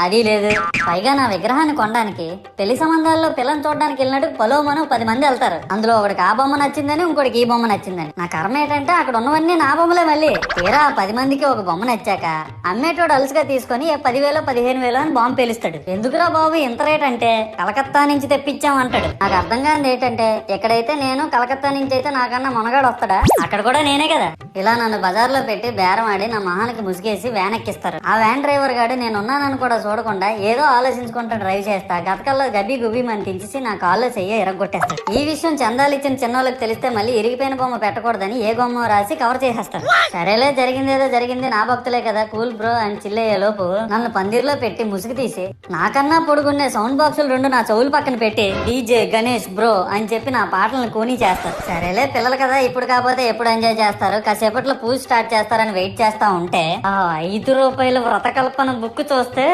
అది లేదు. పైగా నా విగ్రహాన్ని కొనడానికి పెళ్లి సంబంధాల్లో పిల్లని చూడడానికి వెళ్ళినట్టు పొలోమను 10 మంది వెళ్తారు. అందులో ఒకడికి ఆ బొమ్మ నచ్చిందని, ఇంకోటికి ఈ బొమ్మ నచ్చిందని. నా కర్మ ఏంటంటే అక్కడ ఉన్నవన్నీ నా బొమ్మలే. మళ్ళీ తీరా 10 మందికి ఒక బొమ్మ నచ్చాక అమ్మేటోడు అలుసుగా తీసుకొని 10,000 15,000 అని బాంబు పేలుస్తాడు. ఎందుకురా బాబు ఇంత రేట్ అంటే కలకత్తా నుంచి తెప్పించాం అంటాడు. నాకు అర్థం కానిది ఏంటంటే ఎక్కడైతే నేను కలకత్తా నుంచి అయితే నాకన్నా మొనగాడు వస్తాడా, అక్కడ కూడా నేనే కదా. ఇలా నన్ను బజార్లో పెట్టి బేరం ఆడి నా మొహానికి ముసుగేసి వ్యాన్ ఎక్కిస్తారు. ఆ వ్యాన్ డ్రైవర్ గాడు నేను ఉన్నానని కూడా చూడకుండా ఏదో ఆలోచించుకుంటూ డ్రైవ్ చేస్తా గతకల్లో గబ్బి గుబ్బి అని తించేసి నా కాల్లో చెయ్యి ఎరగొట్టేస్తాడు. ఈ విషయం చందాలు ఇచ్చిన చిన్నోళ్ళకి తెలిస్తే మళ్ళీ ఇరిగిపోయిన బొమ్మ పెట్టకూడదని ఏ బొమ్మ రాసి కవర్ చేసేస్తారు. సరేలే జరిగిందేదో జరిగింది, నా భక్తులే కదా, కూల్ బ్రో అని చిల్లయ్యే లోపు నన్ను పందిర్లో పెట్టి ముసుగు తీసి నాకన్నా పొడుగుండే సౌండ్ బాక్సులు 2 నా చెవులు పక్కన పెట్టి డీజే గణేష్ బ్రో అని చెప్పి నా పాటలను కూనీ చేస్తారు. సరేలే పిల్లలు కదా, ఇప్పుడు కాకపోతే ఎప్పుడు ఎంజాయ్ చేస్తారు, కాసేపట్లో పూజ స్టార్ట్ చేస్తారని వెయిట్ చేస్తా ఉంటే ఆ 5 రూపాయల వ్రతకల్పన బుక్ చూస్తే